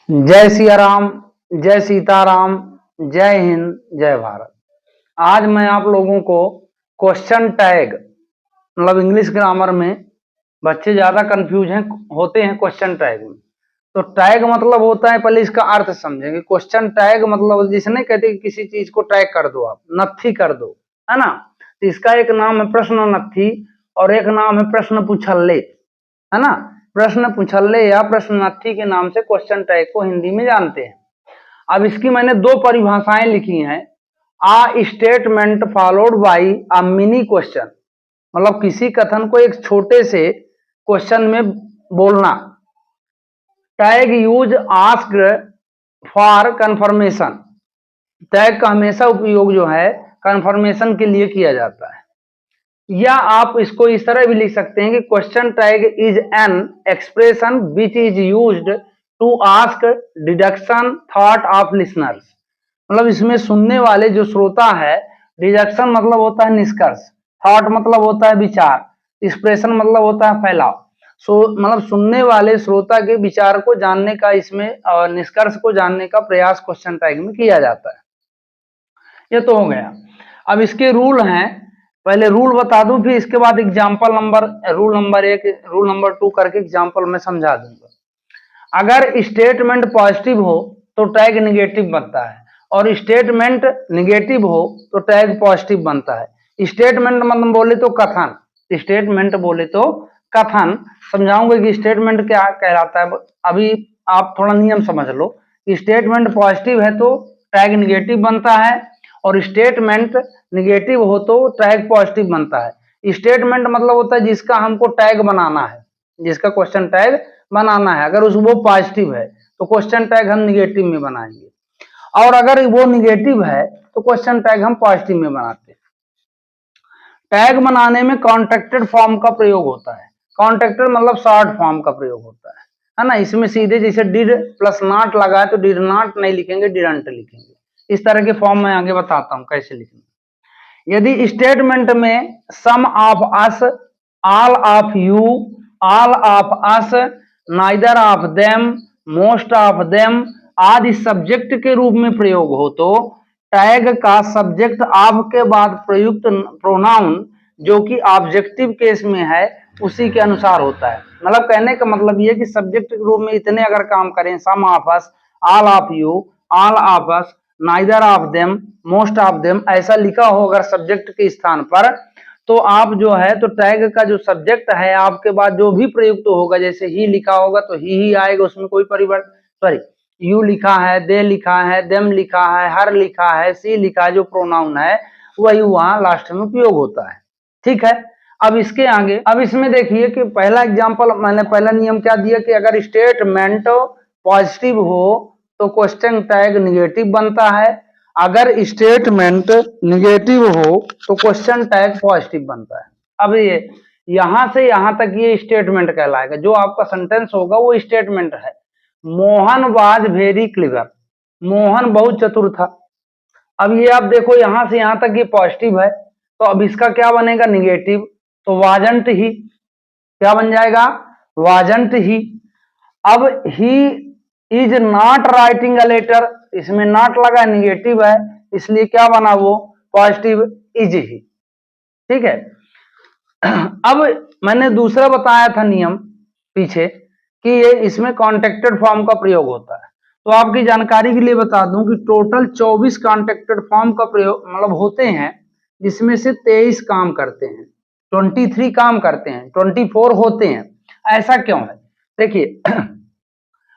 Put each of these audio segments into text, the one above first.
जय सिया राम, जय सीताराम, जय हिंद, जय भारत। आज मैं आप लोगों को क्वेश्चन टैग मतलब इंग्लिश ग्रामर में बच्चे ज्यादा कंफ्यूज हैं होते हैं क्वेश्चन टैग में। तो टैग मतलब होता है, पहले इसका अर्थ समझेंगे। क्वेश्चन टैग मतलब जिसे नहीं कहते कि किसी चीज को टैग कर दो, आप नत्थी कर दो, है ना। तो इसका एक नाम है प्रश्न नत्थी और एक नाम है प्रश्न पूछल्ले, है ना। प्रश्न पूछल्ले या प्रश्न नत्थी के नाम से क्वेश्चन टैग को हिंदी में जानते हैं। अब इसकी मैंने दो परिभाषाएं लिखी हैं। A statement followed by a mini question, मतलब किसी कथन को एक छोटे से क्वेश्चन में बोलना। Tag use asked for confirmation, tag का हमेशा उपयोग जो है कंफर्मेशन के लिए किया जाता है। या आप इसको इस तरह भी लिख सकते हैं कि question tag is an expression which is used to ask deduction thought of listeners, मतलब इसमें सुनने वाले जो श्रोता है, डिडक्शन मतलब होता है निष्कर्ष, थॉट मतलब होता है विचार, एक्सप्रेशन मतलब होता है फैलाव। मतलब सुनने वाले श्रोता के विचार को जानने का, इसमें निष्कर्ष को जानने का प्रयास क्वेश्चन टैग में किया जाता है। ये तो हो गया। अब इसके रूल हैं, पहले रूल बता दूं, फिर इसके बाद example number, rule number 1 rule number 2 करके एग्जाम्पल में समझा दूंगा। अगर स्टेटमेंट पॉजिटिव हो तो टैग निगेटिव बनता है, और स्टेटमेंट निगेटिव हो तो टैग पॉजिटिव बनता है। स्टेटमेंट मतलब बोले तो कथन, स्टेटमेंट बोले तो कथन। समझाऊंगा कि स्टेटमेंट क्या कहलाता है। अभी आप थोड़ा नियम समझ लो। स्टेटमेंट पॉजिटिव है तो टैग निगेटिव बनता है, और स्टेटमेंट निगेटिव हो तो टैग पॉजिटिव बनता है। स्टेटमेंट मतलब होता है जिसका हमको टैग बनाना है, जिसका क्वेश्चन टैग बनाना है। अगर वो पॉजिटिव है तो क्वेश्चन टैग हम निगेटिव में बनाएंगे, और अगर वो निगेटिव है तो क्वेश्चन टैग हम पॉजिटिव में बनाते हैं। टैग बनाने में कॉन्ट्रैक्टेड फॉर्म का प्रयोग होता है। कॉन्ट्रैक्टेड मतलब शॉर्ट फॉर्म का प्रयोग होता है ना। इसमें सीधे जैसे डिड प्लस नॉट लगा है तो डिड नॉट नहीं लिखेंगे, डिडंट लिखेंगे। इस तरह के फॉर्म मैं आगे बताता हूं कैसे लिखना। यदि स्टेटमेंट में some of us, all of you, all of us, neither of them, most of them आदि सब्जेक्ट के रूप में प्रयोग हो तो टैग का सब्जेक्ट ऑफ के बाद प्रयुक्त प्रोनाउन जो कि ऑब्जेक्टिव केस में है उसी के अनुसार होता है। मतलब कहने का मतलब ये कि सब्जेक्ट के रूप में इतने अगर काम करें, some of us, all of you, all of us, neither of them, most of them, ऐसा लिखा हो अगर सब्जेक्ट के स्थान पर, तो आप जो है तो टैग का जो सब्जेक्ट है आपके बाद जो भी प्रयुक्त होगा, जैसे ही लिखा होगा तो ही आएगा, उसमें कोई परिवर्तन, सॉरी यू लिखा है, दे लिखा है, देम लिखा है, हर लिखा है, सी लिखा है, जो प्रोनाउन है वही वहां लास्ट में उपयोग होता है। ठीक है। अब इसके आगे, अब इसमें देखिए कि पहला एग्जांपल, मैंने पहला नियम क्या दिया कि अगर स्टेटमेंट पॉजिटिव हो तो क्वेश्चन टैग निगेटिव बनता है, अगर स्टेटमेंट निगेटिव हो तो क्वेश्चन टैग पॉजिटिव बनता है। अब ये यहां से यहां तक ये स्टेटमेंट कहलाएगा, जो आपका सेंटेंस होगा वो स्टेटमेंट है। Mohan was very clever, Mohan बहुत चतुर था। अब ये आप देखो यहां से यहां तक ये पॉजिटिव है, तो अब इसका क्या बनेगा निगेटिव, तो वाजंट ही, क्या बन जाएगा, वाजंट ही। अब he is not writing a letter, इसमें नॉट लगा निगेटिव है, इसलिए क्या बना वो पॉजिटिव, इज ही। ठीक है। अब मैंने दूसरा बताया था नियम पीछे कि ये इसमें कॉन्ट्रैक्टेड फॉर्म का प्रयोग होता है। तो आपकी जानकारी के लिए बता दूं कि टोटल 24 कॉन्ट्रैक्टेड फॉर्म का प्रयोग मतलब होते हैं, जिसमें से 23 काम करते हैं, 23 काम करते हैं, 24 होते हैं। ऐसा क्यों है, देखिए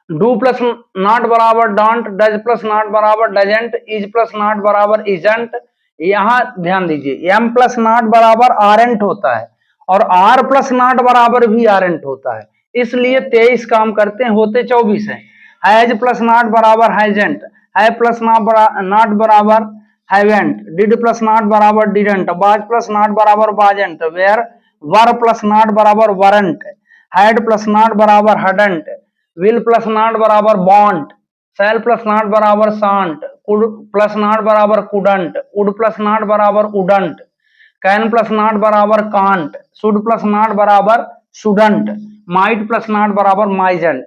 डू प्लस नॉट बराबर डोंट, डज प्लस नॉट बराबर डजेंट, इज प्लस नॉट बराबर इजंट। यहां ध्यान दीजिए, एम प्लस नॉट बराबर आरेंट होता है, और आर प्लस नॉट बराबर भी आरेंट होता है, इसलिए 23 काम करते हैं, होते 24 है। हैज प्लस नॉट बराबर हैजेंट, है प्लस नॉट बराबर हैवेंट, डिड प्लस नॉट बराबर डिडंट, वाज प्लस नॉट बराबर वाजेंट, वेयर वर प्लस नॉट बराबर वरंट, हैड प्लस नॉट बराबर हडंट, विल प्लस नॉट बराबर बॉन्ट, सेल प्लस नॉट बराबर सांट, कुड प्लस नॉट बराबर कुडंट, उड प्लस नॉट बराबर उडंट, कैन प्लस नॉट बराबर कांट, शुड प्लस नॉट बराबर शुडंट, माइट प्लस नॉट बराबर माइजेंट।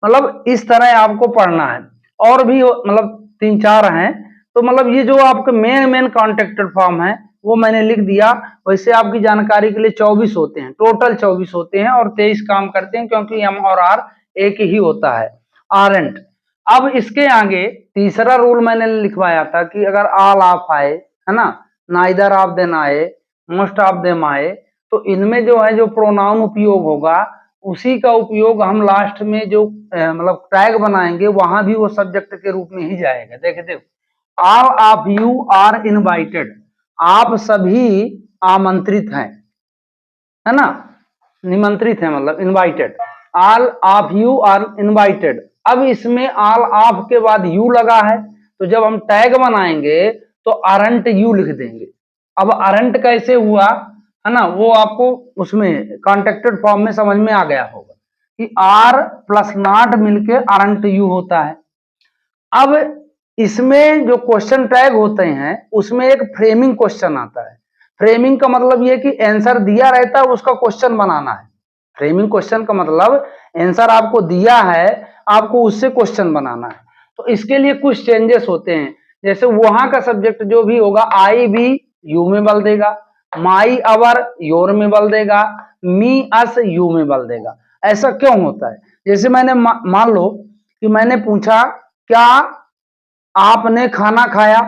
मतलब इस तरह आपको पढ़ना है। और भी मतलब 3-4 हैं, तो मतलब ये जो आपके मेन कॉन्ट्रैक्टेड फॉर्म है वो मैंने लिख दिया। वैसे आपकी जानकारी के लिए 24 होते हैं, टोटल 24 होते हैं और 23 काम करते हैं, क्योंकि एम और आर एक ही होता है, आरंट। अब इसके आगे तीसरा रूल मैंने लिखवाया था कि अगर ऑल ऑफ आए, है ना, नाइदर ऑफ देम आए, मोस्ट ऑफ देम आए, तो इनमें जो है जो प्रोनाउन उपयोग होगा उसी का उपयोग हम लास्ट में जो मतलब टैग बनाएंगे वहां भी वो सब्जेक्ट के रूप में ही जाएगा। देखते all of you are invited, आप सभी आमंत्रित हैं, है ना, निमंत्रित है मतलब invited. All of you are invited. अब इसमें ऑल ऑफ के बाद यू लगा है, तो जब हम टैग बनाएंगे तो अरंट यू लिख देंगे। अब अरंट कैसे हुआ, है ना, वो आपको उसमें कॉन्टेक्टेड फॉर्म में समझ में आ गया होगा कि आर प्लस नॉट मिलके अरंट यू होता है। अब इसमें जो क्वेश्चन टैग होते हैं उसमें एक फ्रेमिंग क्वेश्चन आता है। फ्रेमिंग का मतलब ये कि आंसर दिया रहता है, उसका क्वेश्चन बनाना है। फ्रेमिंग क्वेश्चन का मतलब आंसर आपको दिया है, आपको उससे क्वेश्चन बनाना है। तो इसके लिए कुछ चेंजेस होते हैं, जैसे वहां का सब्जेक्ट जो भी होगा आई भी यू में बदल देगा, माई अवर योर में बदल देगा, मी अस यू में बदल देगा। ऐसा क्यों होता है? जैसे मैंने मान लो कि मैंने पूछा क्या आपने खाना खाया,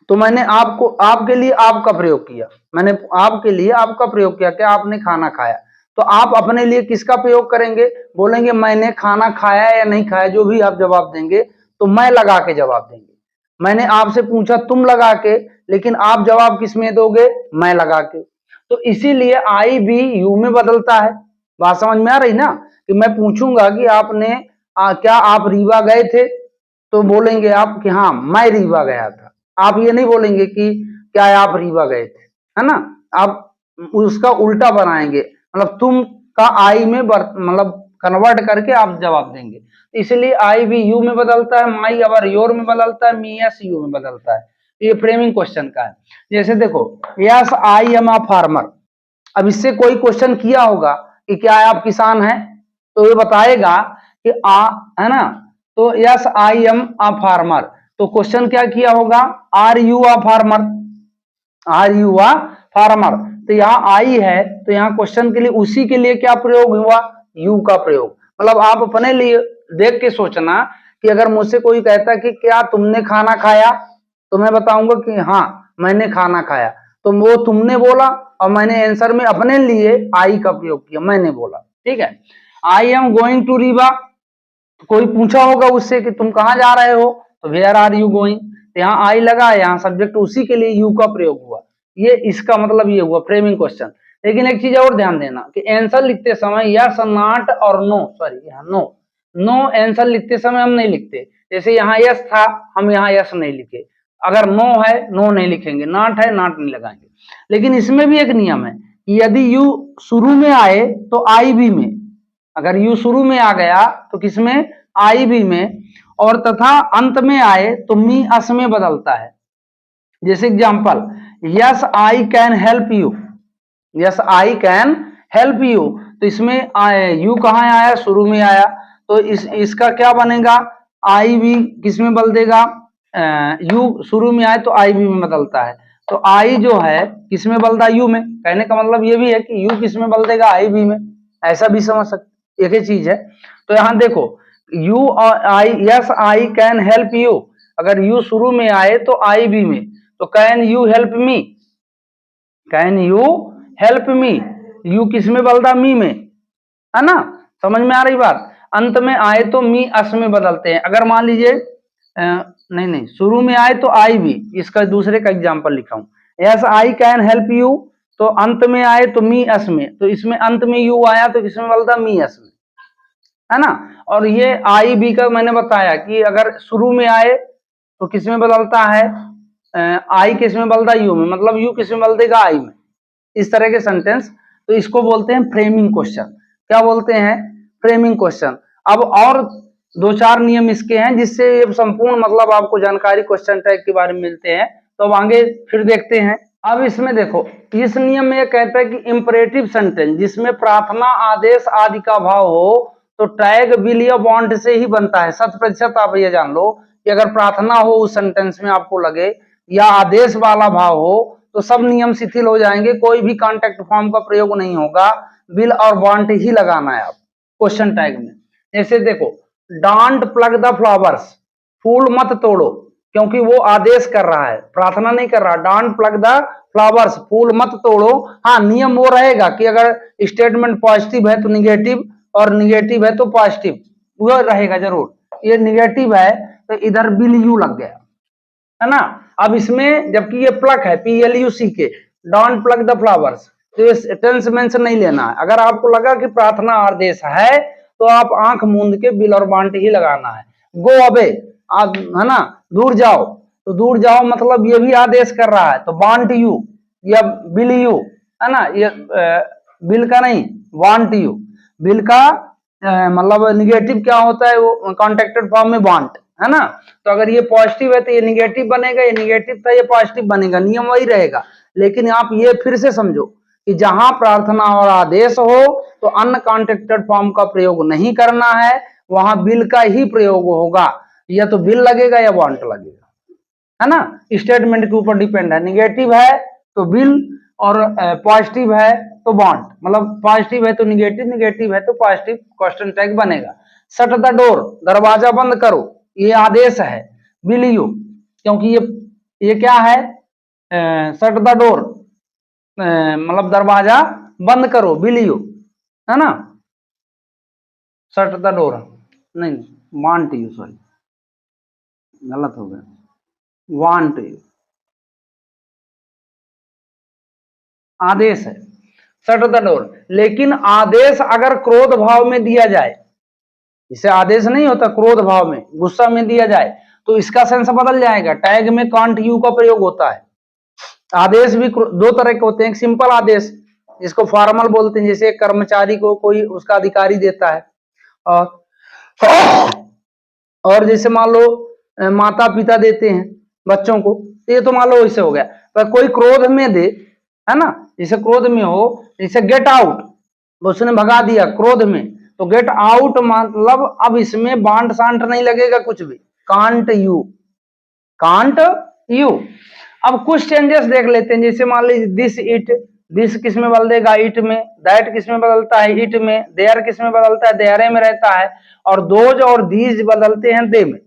तो मैंने आपको आपके लिए आपका प्रयोग किया, मैंने आपके लिए आपका प्रयोग किया कि आपने खाना खाया। तो आप अपने लिए किसका प्रयोग करेंगे? बोलेंगे मैंने खाना खाया या नहीं खाया, जो भी आप जवाब देंगे तो मैं लगा के जवाब देंगे। मैंने आपसे पूछा तुम लगा के, लेकिन आप जवाब किस में दोगे? मैं लगा के। तो इसीलिए आई भी यू में बदलता है। बात समझ में आ रही ना? कि मैं पूछूंगा कि आपने क्या आप रीवा गए थे, तो बोलेंगे आप कि हाँ मैं रीवा गया था। आप ये नहीं बोलेंगे कि क्या आप रीवा गए थे, है ना, आप उसका उल्टा बनाएंगे, मतलब तुम का आई में मतलब कन्वर्ट करके आप जवाब देंगे। इसलिए आई भी यू में बदलता है, माई अवर योर में बदलता है, मी एस यू में बदलता है। ये फ्रेमिंग क्वेश्चन का है। जैसे देखो yes I am a farmer, अब इससे कोई क्वेश्चन किया होगा कि क्या आप किसान हैं, तो ये बताएगा कि है ना, तो yes I am a farmer, तो क्वेश्चन क्या किया होगा? Are you a farmer, are you a farmer. तो यहाँ आई है, तो यहाँ क्वेश्चन के लिए उसी के लिए क्या प्रयोग हुआ? यू का प्रयोग। मतलब आप अपने लिए देख के सोचना कि अगर मुझसे कोई कहता कि क्या तुमने खाना खाया, तो मैं बताऊंगा कि हाँ मैंने खाना खाया। तो वो तुमने बोला और मैंने आंसर में अपने लिए आई का प्रयोग किया, मैंने बोला। ठीक है, I am going to Rewa, तो कोई पूछा होगा उससे कि तुम कहाँ जा रहे हो, तो वेयर आर यू गोइंग, तो यहाँ आई लगा, यहाँ सब्जेक्ट उसी के लिए यू का प्रयोग हुआ। ये इसका मतलब ये हुआ फ्रेमिंग क्वेश्चन। लेकिन एक चीज और ध्यान देना कि आंसर लिखते समय यस नॉट और नो, सॉरी यहाँ नो, नो आंसर लिखते समय हम नहीं लिखते। जैसे यहाँ यस था, हम यहाँ यस नहीं लिखे। अगर नो है नो नहीं लिखेंगे, नॉट है नॉट नहीं लगाएंगे। लेकिन इसमें भी एक नियम है कि यदि यू शुरू में आए तो आई भी में, अगर यू शुरू में आ गया तो किसमें? आई भी में, और तथा अंत में आए तो मी अस में बदलता है। जैसे example yes I can help you, yes I can help you, तो इसमें यू कहाँ आया? शुरू में आया, तो इसका क्या बनेगा? आई भी किस में बदल देगा? यू शुरू में आए तो आई भी में बदलता है, तो आई जो है किस में बदलता है? यू में। कहने का मतलब ये भी है कि यू किस में बदल देगा? आई भी में। ऐसा भी समझ सकते, एक ही चीज है। तो यहाँ देखो यू और I, yes I can help you, अगर यू शुरू में आए तो आई भी में, तो can you help me, can you help me, you किस में बदलता? मी में, है ना। समझ में आ रही बात? अंत में आए तो मी अस में बदलते हैं। अगर मान लीजिए नहीं नहीं, शुरू में आए तो आई भी, इसका दूसरे का एग्जांपल लिखा हूं, yes I can help you, तो अंत में आए तो मी अस में, तो इसमें अंत में यू आया तो किसमें बदलता? मी अस में, है ना। और ये आई बी का मैंने बताया कि अगर शुरू में आए तो किसमें बदलता है? आई किस में बदलता? यू में, मतलब यू किस में बदल देगा? आई में। इस तरह के सेंटेंस, तो इसको बोलते हैं फ्रेमिंग क्वेश्चन। क्या बोलते हैं? Framing question. अब और 2-4 नियम इसके हैं जिससे ये संपूर्ण मतलब आपको जानकारी क्वेश्चन टैग के बारे में मिलते हैं। तो अब आगे फिर देखते हैं। अब इसमें देखो इस नियम में यह कहता है कि इंपरेटिव सेंटेंस जिसमें प्रार्थना, आदेश आदि का भाव हो तो टैग विल या वांट से ही बनता है। 100% आप ये जान लो कि अगर प्रार्थना हो उस सेंटेंस में आपको लगे या आदेश वाला भाव हो तो सब नियम शिथिल हो जाएंगे, कोई भी कॉन्टेक्ट फॉर्म का प्रयोग नहीं होगा, विल और वांट ही लगाना है आप क्वेश्चन टैग में। जैसे देखो, डोंट प्लग द फ्लावर्स, फूल मत तोड़ो, क्योंकि वो आदेश कर रहा है, प्रार्थना नहीं कर रहा। डोंट प्लग द फ्लावर्स, फूल मत तोड़ो। हाँ, नियम वो रहेगा कि अगर स्टेटमेंट पॉजिटिव है तो निगेटिव, और निगेटिव है तो पॉजिटिव, वो रहेगा जरूर। ये निगेटिव है तो इधर विल यू लग गया, है ना। अब इसमें जबकि ये प्लग है, PLUC के, डोंट प्लग द फ्लावर्स, तो ये टेंस मेंशन नहीं लेना है। अगर आपको लगा कि प्रार्थना आदेश है तो आप आंख मूंद के विल और वांट ही लगाना है। गो अवे, आप है ना, दूर जाओ, तो दूर जाओ मतलब ये भी आदेश कर रहा है, तो वांट यू या विल यू, है ना। ये विल का नहीं, वांट यू। विल का मतलब निगेटिव क्या होता है, वो कॉन्टेक्टेड फॉर्म में वांट, है ना। तो अगर ये पॉजिटिव है तो ये निगेटिव बनेगा, ये निगेटिव था ये पॉजिटिव बनेगा, नियम वही रहेगा। लेकिन आप ये फिर से समझो कि जहां प्रार्थना और आदेश हो तो अनकॉन्टेक्टेड फॉर्म का प्रयोग नहीं करना है, वहां विल का ही प्रयोग होगा, या तो विल लगेगा या वांट लगेगा, है ना। स्टेटमेंट के ऊपर डिपेंड है, निगेटिव है तो विल और पॉजिटिव है तो वांट, मतलब पॉजिटिव है तो निगेटिव, निगेटिव है तो पॉजिटिव, क्वेश्चन टैग बनेगा। शट द डोर, दरवाजा बंद करो, ये आदेश है, विल यू, क्योंकि ये क्या है, शट द डोर, मतलब दरवाजा बंद करो, विल यू, है ना। शट द डोर नहीं, वांट यू, सॉरी गलत हो गया, वांट यू आदेश है, शट द डोर। लेकिन आदेश अगर क्रोध भाव में दिया जाए, इसे आदेश नहीं होता, क्रोध भाव में, गुस्सा में दिया जाए, तो इसका सेंस बदल जाएगा, टैग में कांट यू का प्रयोग होता है। आदेश भी दो तरह के होते हैं, एक सिंपल आदेश जिसको फॉर्मल बोलते हैं, जैसे एक कर्मचारी को कोई उसका अधिकारी देता है, और जैसे मान लो माता पिता देते हैं बच्चों को, ये तो मान लो इससे हो गया। पर कोई क्रोध में दे, है ना, जैसे क्रोध में हो, जैसे गेट आउट, उसने भगा दिया क्रोध में, तो गेट आउट मतलब अब इसमें बांट सांट नहीं लगेगा कुछ भी, कांट यू, कांट यू। अब कुछ चेंजेस देख लेते हैं, जैसे मान लीजिए दिस इट, दिस किस में बदल देगा, इट में। दैट किस में बदलता है, इट में। देयर किस में बदलता है, देयरे में रहता है। और दोज और दीज बदलते हैं दे में।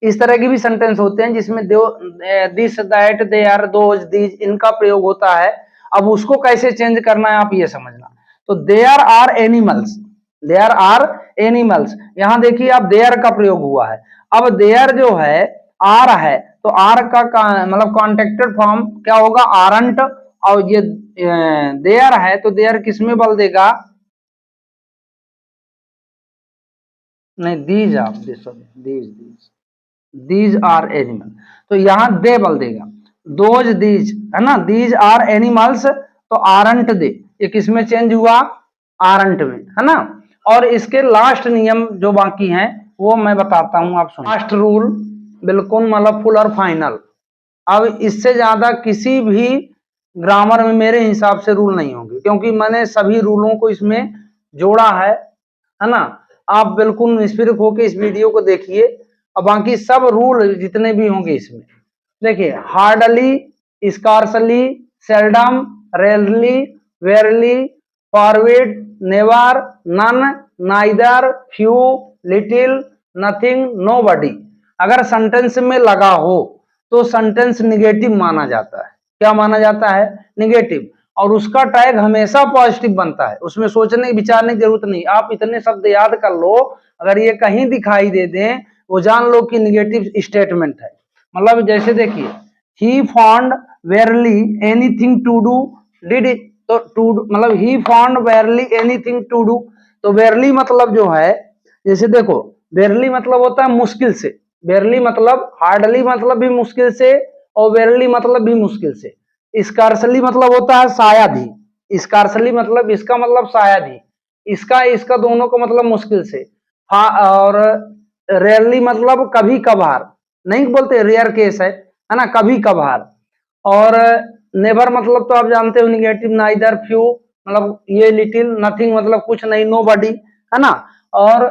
इस तरह के भी सेंटेंस होते हैं जिसमें this, that, there, those, these इनका प्रयोग होता है। अब उसको कैसे चेंज करना है आप ये समझना। तो there are animals, there are animals, यहां देखिए आप देयर का प्रयोग हुआ है। अब देयर जो है आर है, तो आर का मतलब कॉन्टेक्टेड फॉर्म क्या होगा, आरंट। और ये देयर है तो देयर किस में बदल देगा, नहीं दीज, आप दीज आर एनिमल, तो यहां दे बल देगा, दोज दीज, है ना। दीज आर एनिमल्स, तो आरंट दे, ये किस में चेंज हुआ, आरंट में, है ना। और इसके लास्ट नियम जो बाकी हैं वो मैं बताता हूं, आप सुनो। लास्ट रूल बिल्कुल मतलब फुल और फाइनल। अब इससे ज्यादा किसी भी ग्रामर में मेरे हिसाब से रूल नहीं होंगे, क्योंकि मैंने सभी रूलों को इसमें जोड़ा है ना। आप बिल्कुल निष्पक्ष होकर इस वीडियो को देखिए, और बाकी सब रूल जितने भी होंगे इसमें देखिए। Hardly, scarcely, seldom, rarely, barely, forward, never, none, neither, few, little, nothing, nobody अगर सेंटेंस में लगा हो तो सेंटेंस निगेटिव माना जाता है। क्या माना जाता है, निगेटिव। और उसका टैग हमेशा पॉजिटिव बनता है, उसमें सोचने विचारने की जरूरत नहीं। आप इतने शब्द याद कर लो, अगर ये कहीं दिखाई दे दें वो जान लो कि निगेटिव स्टेटमेंट है। मतलब जैसे देखिए, he found barely anything to do, did it, तो टू मतलब he found barely anything to do, तो वेरली मतलब जो है, जैसे देखो वेरली मतलब होता है मुश्किल से, वेरली मतलब, हार्डली मतलब भी मुश्किल से, और वेरली मतलब भी मुश्किल से। स्कार्सली मतलब होता है शायद ही, स्कार्सली मतलब इसका मतलब शायद ही, इसका दोनों का मतलब मुश्किल से। और रेयरली मतलब कभी कभार, नहीं बोलते रेयर केस है ना, कभी कभार। और नेवर मतलब तो आप जानते हो निगेटिव, नाइदर, फ्यू मतलब ये, लिटिल, नथिंग मतलब कुछ नहीं, नोबडी, है ना। और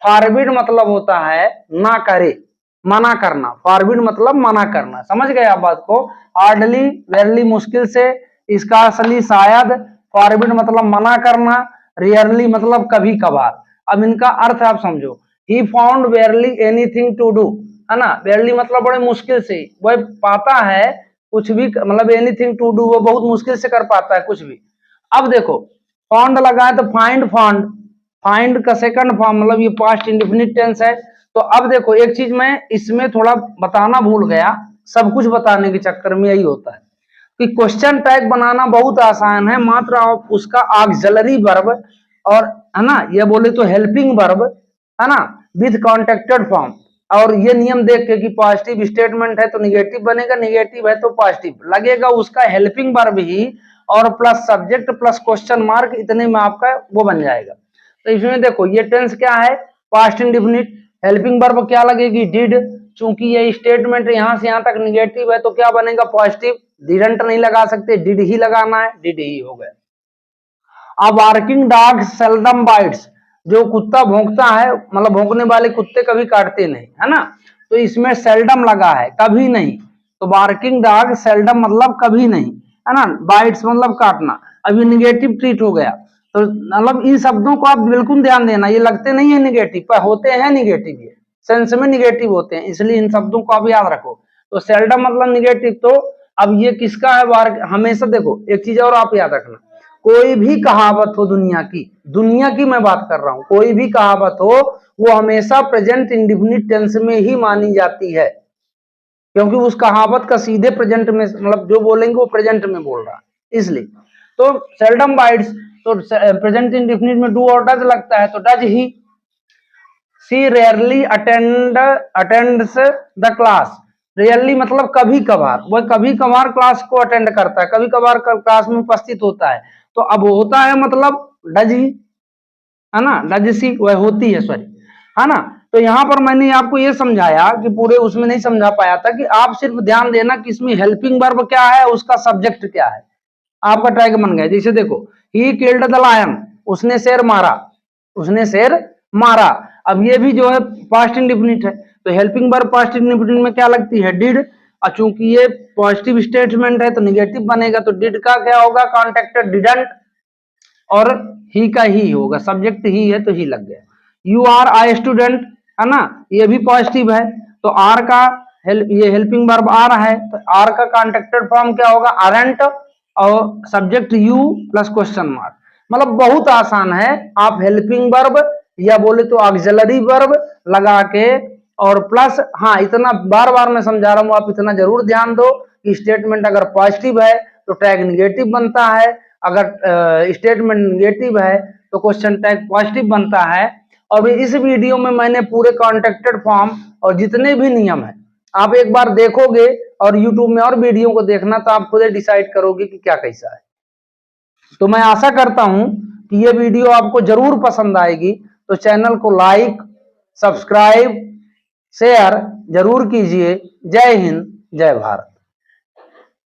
फॉरबिड मतलब होता है ना करे, मना करना। फॉरबिड मतलब मना करना। समझ गए आप बात को? हार्डली, वेरली मुश्किल से, इसका असली शायद, फॉरबिड मतलब मना करना, रेयरली मतलब कभी कभार। अब इनका अर्थ आप समझो। He found barely anything to do, है ना। वेरली मतलब बड़े मुश्किल से, वह पाता है कुछ भी, मतलब एनीथिंग टू डू, वो बहुत मुश्किल से कर पाता है कुछ भी। अब देखो फाउंड लगा है तो फाइंड फाउंड, फाइंड का सेकंड फॉर्म मतलब ये पास्ट इंडेफिनिट टेंस है। तो अब देखो एक चीज मैं इसमें थोड़ा बताना भूल गया, सब कुछ बताने के चक्कर में यही होता है कि क्वेश्चन टैग बनाना बहुत आसान है, मात्र आप उसका ऑक्सिलरी वर्ब और, है ना, ये बोले तो हेल्पिंग वर्ब, है ना, विथ कॉन्टेक्टेड फॉर्म। और ये नियम देख के कि पॉजिटिव स्टेटमेंट है तो निगेटिव बनेगा, निगेटिव है तो पॉजिटिव लगेगा, उसका हेल्पिंग वर्ब ही और plus subject plus question mark, इतने में आपका वो बन जाएगा। तो इसमें देखो ये टेंस क्या है, पास्ट इंडेफिनिट, हेल्पिंग वर्ब क्या लगेगी, डिड, चूंकि ये स्टेटमेंट यहां से यहां तक निगेटिव है तो क्या बनेगा, पॉजिटिव। डिडंट नहीं लगा सकते, डिड ही लगाना है, डिड ही हो गया। अब वर्किंग डॉग सेल्डम बाइट्स, जो कुत्ता भौंकता है, मतलब भौंकने वाले कुत्ते कभी काटते नहीं, है ना। तो इसमें सेल्डम लगा है, कभी नहीं। तो बार्किंग डॉग सेल्डम मतलब कभी नहीं, है ना। बाइट्स मतलब काटना, अभी निगेटिव ट्रीट हो गया। तो मतलब इन शब्दों को आप बिल्कुल ध्यान देना, ये लगते नहीं है निगेटिव पर होते हैं निगेटिव, ये सेंस में निगेटिव होते हैं, इसलिए इन शब्दों को आप याद रखो। तो सेल्डम मतलब निगेटिव। तो अब ये किसका है, हमेशा देखो एक चीज और आप याद रखना, कोई भी कहावत हो दुनिया की मैं बात कर रहा हूं, कोई भी कहावत हो वो हमेशा प्रेजेंट इंडेफिनिट टेंस में ही मानी जाती है, क्योंकि उस कहावत का सीधे प्रेजेंट में, मतलब जो बोलेंगे वो प्रेजेंट में बोल रहा है, इसलिए। तो सेल्डम बाइट्स, तो प्रेजेंट इंडेफिनिट में डू और डज लगता है, तो डज ही। She rarely attends the class, rarely मतलब कभी कभार, वह कभी कभार क्लास को अटेंड करता है, कभी कभार क्लास में उपस्थित होता है। तो अब होता है मतलब डज ही, है ना, डज सी, वह होती है, सॉरी, है ना। तो यहां पर मैंने आपको यह समझाया कि पूरे उसमें नहीं समझा पाया था, कि आप सिर्फ ध्यान देना कि इसमें हेल्पिंग वर्ब क्या है, उसका सब्जेक्ट क्या है, आपका टैग बन गया। जैसे देखो, ही किल्ड द लायन, उसने शेर मारा, उसने शेर मारा। अब ये भी जो है पास्ट इंडेफिनिट है, तो हेल्पिंग वर्ब पास्ट इंडेफिनिट में क्या लगती है, डिड। और चूंकि ये पॉजिटिव स्टेटमेंट है तो निगेटिव बनेगा, तो डिड का क्या होगा, कॉन्टेक्टेड, डिडंट, और ही का ही होगा, सब्जेक्ट ही है तो ही लग गया। यू आर आई स्टूडेंट, है ना, ये भी पॉजिटिव है, तो आर का ये हेल्पिंग वर्ब आर है, तो आर का कॉन्टेक्टेड फॉर्म क्या होगा, आरंट, और subject you plus question mark. मतलब बहुत आसान है, आप हेल्पिंग वर्ब या बोले तो ऑक्सिलरी वर्ब लगा के और प्लस, हाँ इतना बार बार मैं समझा रहा हूं, आप इतना जरूर ध्यान दो कि स्टेटमेंट अगर पॉजिटिव है तो टैग निगेटिव बनता है, अगर स्टेटमेंट निगेटिव है तो क्वेश्चन टैग पॉजिटिव बनता है। और इस वीडियो में मैंने पूरे कॉन्टेक्टेड फॉर्म और जितने भी नियम है आप एक बार देखोगे, और यूट्यूब में और वीडियो को देखना तो आप खुद डिसाइड करोगे कि क्या कैसा है। तो मैं आशा करता हूं कि ये वीडियो आपको जरूर पसंद आएगी, तो चैनल को लाइक, सब्सक्राइब, शेयर जरूर कीजिए। जय हिंद, जय भारत।